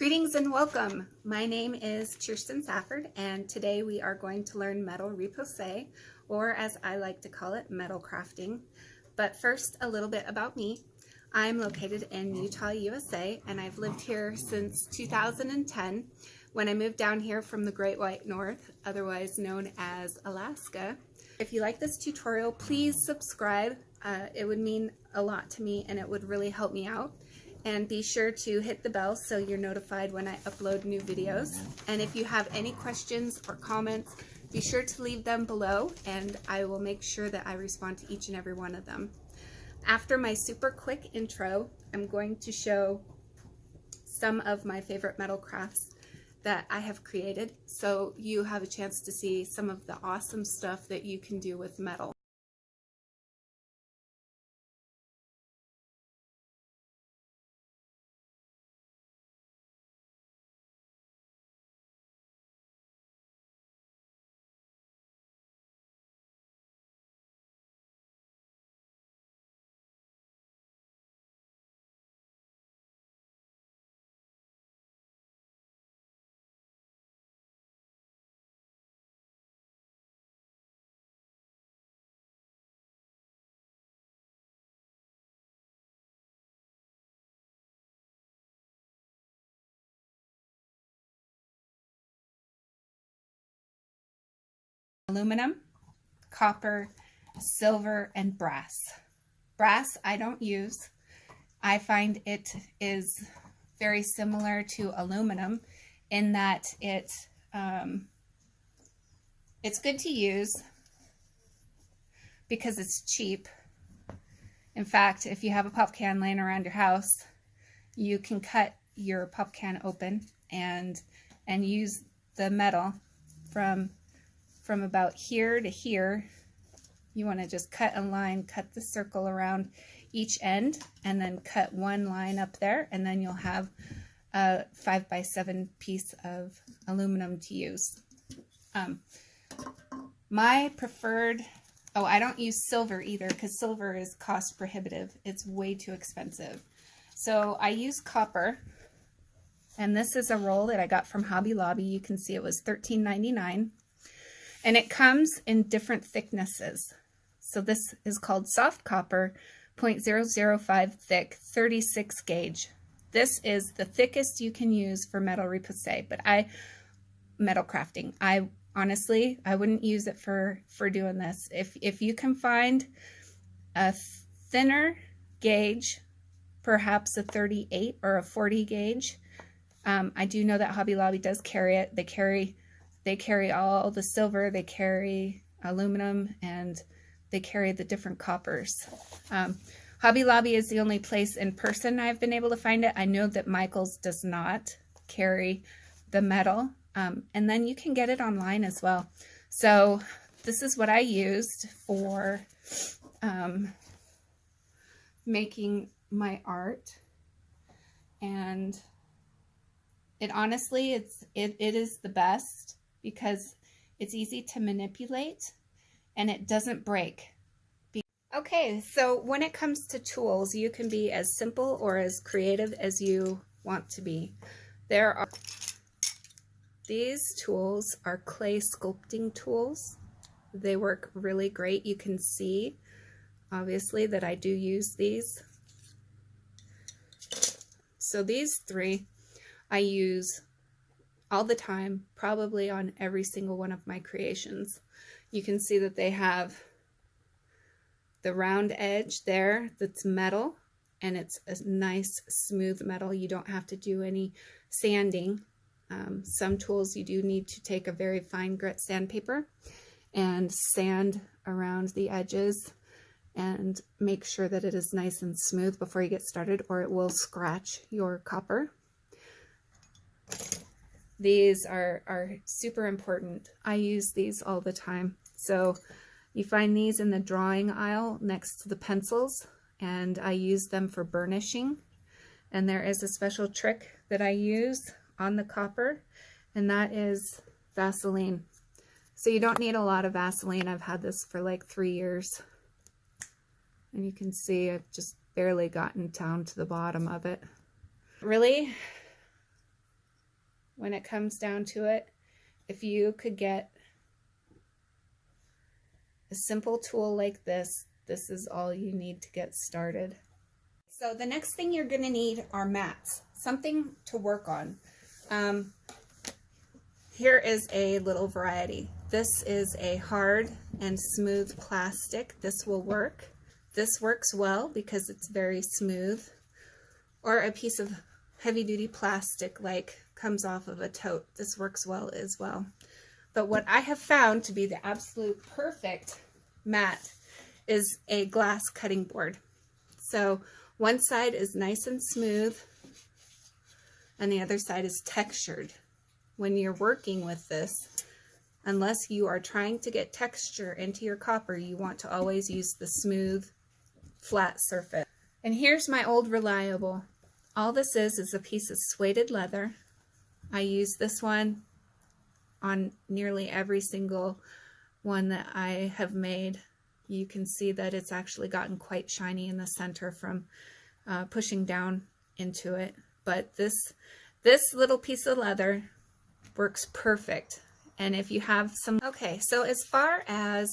Greetings and welcome. My name is Kirsten Safford, and today we are going to learn metal repoussé, or as I like to call it, metal crafting. But first, a little bit about me. I'm located in Utah, USA, and I've lived here since 2010 when I moved down here from the Great White North, otherwise known as Alaska. If you like this tutorial, please subscribe. It would mean a lot to me and it would really help me out. And be sure to hit the bell so you're notified when I upload new videos. And if you have any questions or comments, be sure to leave them below and I will make sure that I respond to each and every one of them. After my super quick intro, I'm going to show some of my favorite metal crafts that I have created, so you have a chance to see some of the awesome stuff that you can do with metal. Aluminum, copper, silver, and brass. Brass I don't use. I find it is very similar to aluminum in that it's good to use because it's cheap. In fact, if you have a pop can laying around your house, you can cut your pop can open and use the metal from about here to here. You want to just cut a line, cut the circle around each end, and then cut one line up there, and then you'll have a 5x7 piece of aluminum to use. My preferred, I don't use silver either because silver is cost prohibitive. It's way too expensive. So I use copper, and this is a roll that I got from Hobby Lobby. You can see it was $13.99. And it comes in different thicknesses. So this is called soft copper, 0.005 thick, 36 gauge. This is the thickest you can use for metal repoussé, but metal crafting. Honestly, I wouldn't use it for doing this. If you can find a thinner gauge, perhaps a 38 or a 40 gauge, I do know that Hobby Lobby does carry it. They carry all the silver, they carry aluminum, and they carry the different coppers. Hobby Lobby is the only place in person I've been able to find it. I know that Michael's does not carry the metal, and then you can get it online as well. So this is what I used for making my art, and it honestly, it is the best because it's easy to manipulate and it doesn't break. Okay, so when it comes to tools, you can be as simple or as creative as you want to be. These tools are clay sculpting tools. They work really great. You can see, obviously, that I do use these. So these three I use all the time, probably on every single one of my creations. You can see that they have the round edge there that's metal, and it's a nice smooth metal. You don't have to do any sanding. Some tools you do need to take a very fine grit sandpaper and sand around the edges and make sure that it is nice and smooth before you get started, or it will scratch your copper. These are super important. I use these all the time. So you find these in the drawing aisle next to the pencils, and I use them for burnishing. And there is a special trick that I use on the copper, and that is Vaseline. So you don't need a lot of Vaseline. I've had this for like 3 years. And you can see I've just barely gotten down to the bottom of it. Really, when it comes down to it. If you could get a simple tool like this, this is all you need to get started. So the next thing you're going to need are mats, something to work on. Here is a little variety. This is a hard and smooth plastic. This will work. This works well because it's very smooth. Or a piece of heavy-duty plastic like comes off of a tote. This works well as well. But what I have found to be the absolute perfect mat is a glass cutting board. So one side is nice and smooth and the other side is textured. When you're working with this, unless you are trying to get texture into your copper, you want to always use the smooth, flat surface. And here's my old reliable. All this is a piece of suede leather. I use this one on nearly every single one that I have made. You can see that it's actually gotten quite shiny in the center from pushing down into it. But this little piece of leather works perfect. And if you have some... Okay, so as far as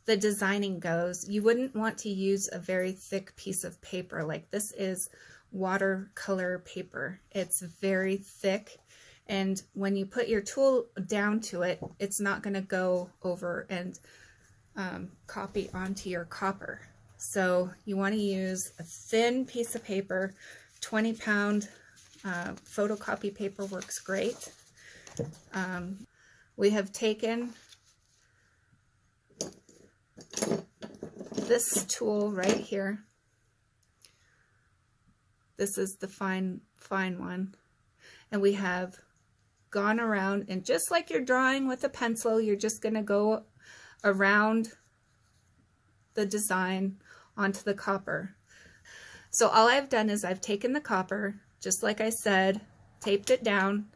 the designing goes, you wouldn't want to use a very thick piece of paper. Like this is watercolor paper. It's very thick, and when you put your tool down to it, it's not going to go over and copy onto your copper. So you want to use a thin piece of paper. 20-pound photocopy paper works great. We have taken this tool right here. This is the fine one. And we have gone around, and just like you're drawing with a pencil, you're just going to go around the design onto the copper. So all I've done is I've taken the copper, just like I said, taped it down,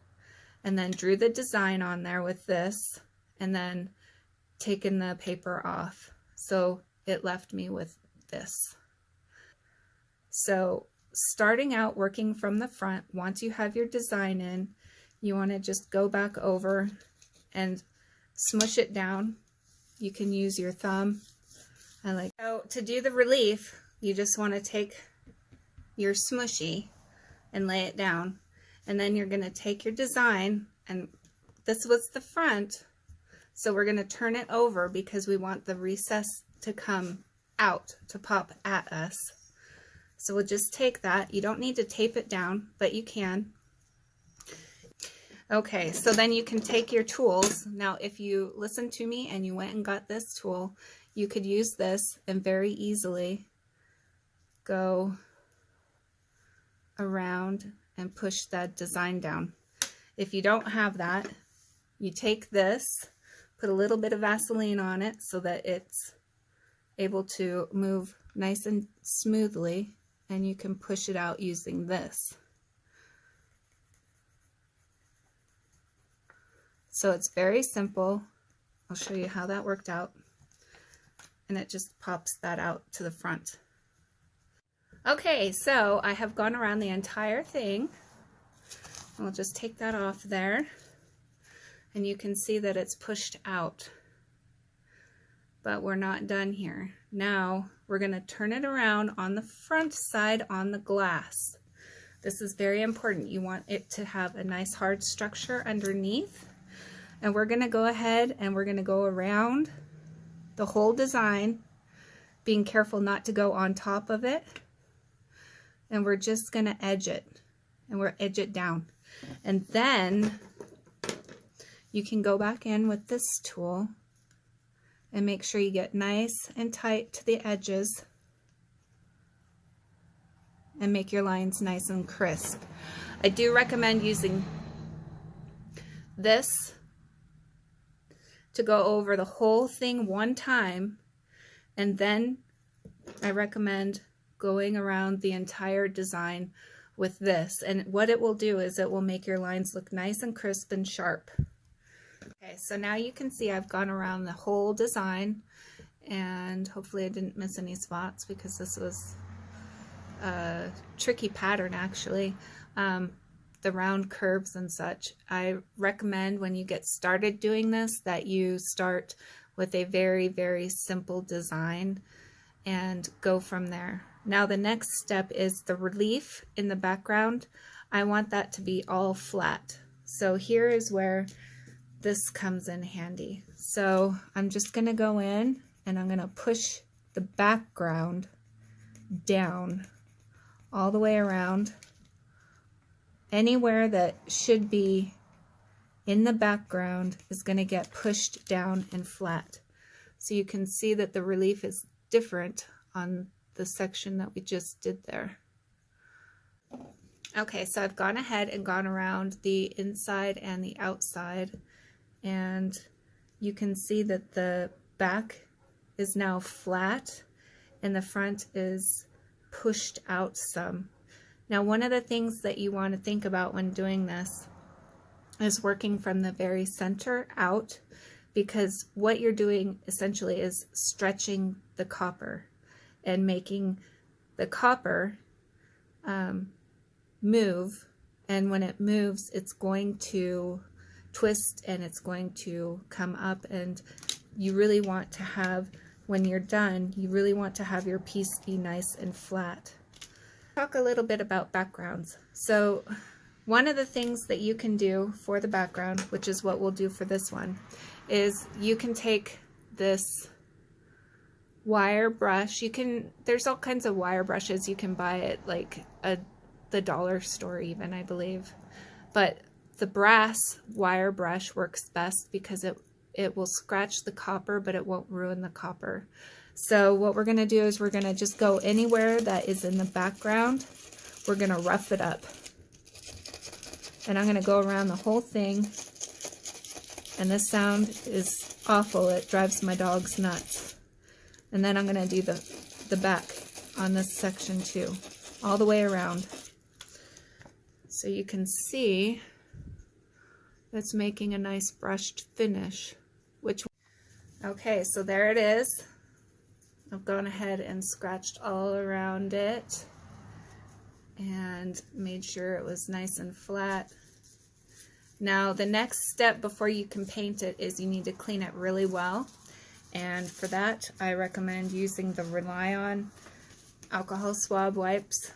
and then drew the design on there with this, and then taken the paper off. So it left me with this. So starting out working from the front, once you have your design in, you want to just go back over and smush it down. You can use your thumb. So to do the relief, you just want to take your smushy and lay it down, and then you're going to take your design, and this was the front, so we're going to turn it over because we want the recess to come out, to pop at us. So we'll just take that. You don't need to tape it down, but you can. Okay, so then you can take your tools. Now, if you listened to me and you went and got this tool, you could use this and very easily go around and push that design down. If you don't have that, you take this, put a little bit of Vaseline on it so that it's able to move nice and smoothly, and you can push it out using this. So it's very simple. I'll show you how that worked out. And it just pops that out to the front. Okay, so I have gone around the entire thing. I'll just take that off there. And you can see that it's pushed out. But we're not done here. Now we're going to turn it around on the front side on the glass. This is very important. You want it to have a nice hard structure underneath. And we're going to go ahead and we're going to go around the whole design, being careful not to go on top of it. And we're just going to edge it, and we'll edge it down. And then you can go back in with this tool and make sure you get nice and tight to the edges and make your lines nice and crisp. I do recommend using this to go over the whole thing one time, and then I recommend going around the entire design with this. And what it will do is it will make your lines look nice and crisp and sharp. Okay, so now you can see I've gone around the whole design, and hopefully I didn't miss any spots because this was a tricky pattern actually. the round curves and such. I recommend when you get started doing this that you start with a very, very simple design and go from there. Now the next step is the relief in the background. I want that to be all flat. So here is where this comes in handy. So I'm just going to go in and I'm going to push the background down all the way around. Anywhere that should be in the background is going to get pushed down and flat. So you can see that the relief is different on the section that we just did there. Okay, so I've gone ahead and gone around the inside and the outside, and you can see that the back is now flat and the front is pushed out some. Now, one of the things that you want to think about when doing this is working from the very center out, because what you're doing essentially is stretching the copper and making the copper move, and when it moves it's going to twist and it's going to come up, and you really want to have, when you're done, you really want to have your piece be nice and flat. Talk a little bit about backgrounds. So one of the things that you can do for the background, which is what we'll do for this one, is you can take this wire brush. There's all kinds of wire brushes you can buy at like the dollar store even, I believe. But the brass wire brush works best because it will scratch the copper, but it won't ruin the copper. So what we're going to do is we're going to just go anywhere that is in the background. We're going to rough it up. And I'm going to go around the whole thing. And this sound is awful. It drives my dogs nuts. And then I'm going to do the back on this section too, all the way around. So you can see that's making a nice brushed finish. Okay, so there it is. I've gone ahead and scratched all around it and made sure it was nice and flat. Now the next step before you can paint it is you need to clean it really well, and for that I recommend using the Rely On alcohol swab wipes.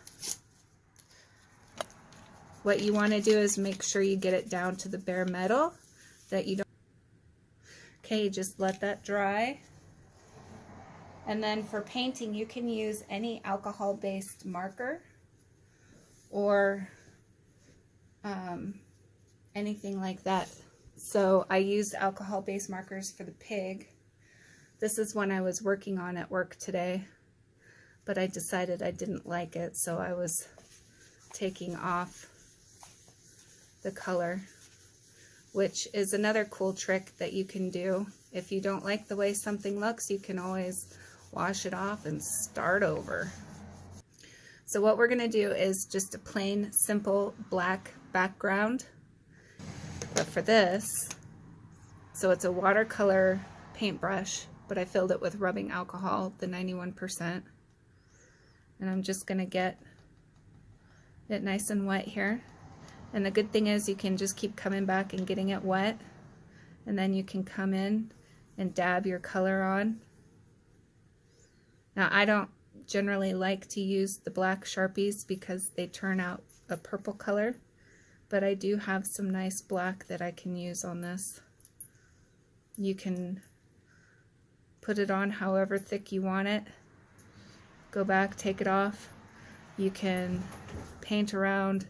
What you want to do is make sure you get it down to the bare metal, that you don't. Okay, just let that dry. And then for painting, you can use any alcohol-based marker or anything like that. So I used alcohol-based markers for the pig. This is one I was working on at work today, but I decided I didn't like it, so I was taking off the color, which is another cool trick that you can do. If you don't like the way something looks, you can always wash it off and start over. So what we're going to do is just a plain, simple black background. But for this, so it's a watercolor paintbrush, but I filled it with rubbing alcohol, the 91%. And I'm just going to get it nice and wet here. And the good thing is you can just keep coming back and getting it wet, and then you can come in and dab your color on. Now I don't generally like to use the black Sharpies because they turn out a purple color, but I do have some nice black that I can use on this. You can put it on however thick you want it. Go back, take it off. You can paint around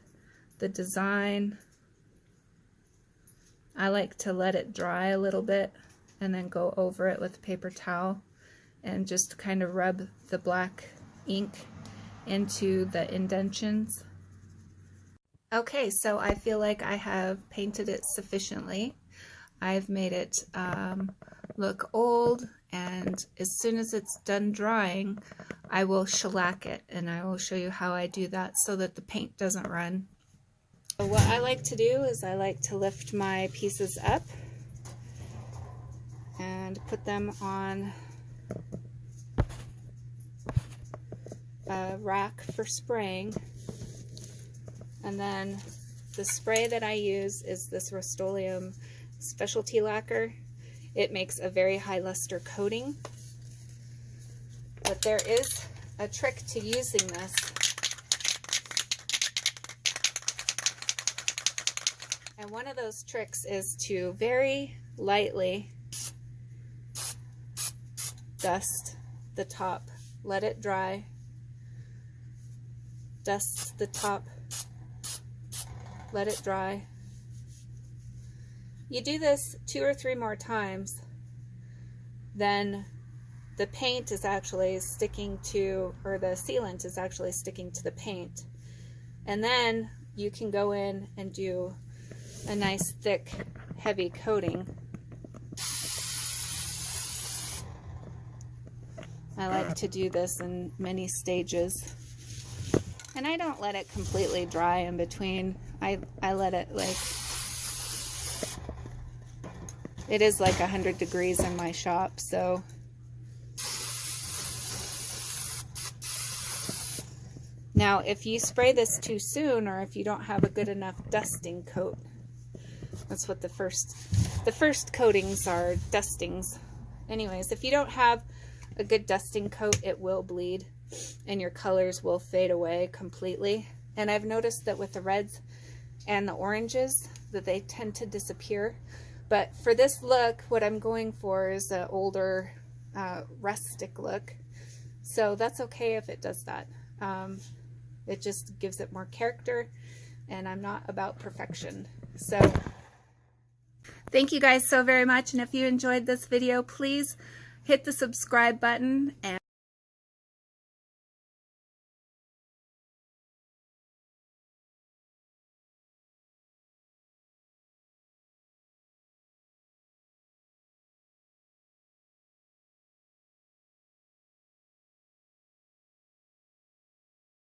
the design. I like to let it dry a little bit and then go over it with a paper towel and just kind of rub the black ink into the indentions. Okay, so I feel like I have painted it sufficiently. I've made it look old, and as soon as it's done drying, I will shellac it, and I will show you how I do that so that the paint doesn't run. So what I like to do is I like to lift my pieces up and put them on a rack for spraying, and then The spray that I use is this Rust-Oleum specialty lacquer. It makes a very high luster coating. But there is a trick to using this. And one of those tricks is to very lightly dust the top. Let it dry. Dust the top. Let it dry. You do this 2 or 3 more times, then the paint is actually sticking to, or the sealant is actually sticking to the paint. And then you can go in and do a nice thick, heavy coating. I like to do this in many stages. And I don't let it completely dry in between. I let it it is like 100 degrees in my shop, so now if you spray this too soon, or if you don't have a good enough dusting coat, that's what the first coatings are, dustings. Anyways, if you don't have a good dusting coat, it will bleed and your colors will fade away completely. And I've noticed that with the reds and the oranges that they tend to disappear. But for this look, what I'm going for is an older rustic look. So that's okay if it does that. It just gives it more character, and I'm not about perfection. So thank you guys so very much, and if you enjoyed this video, please hit the subscribe button and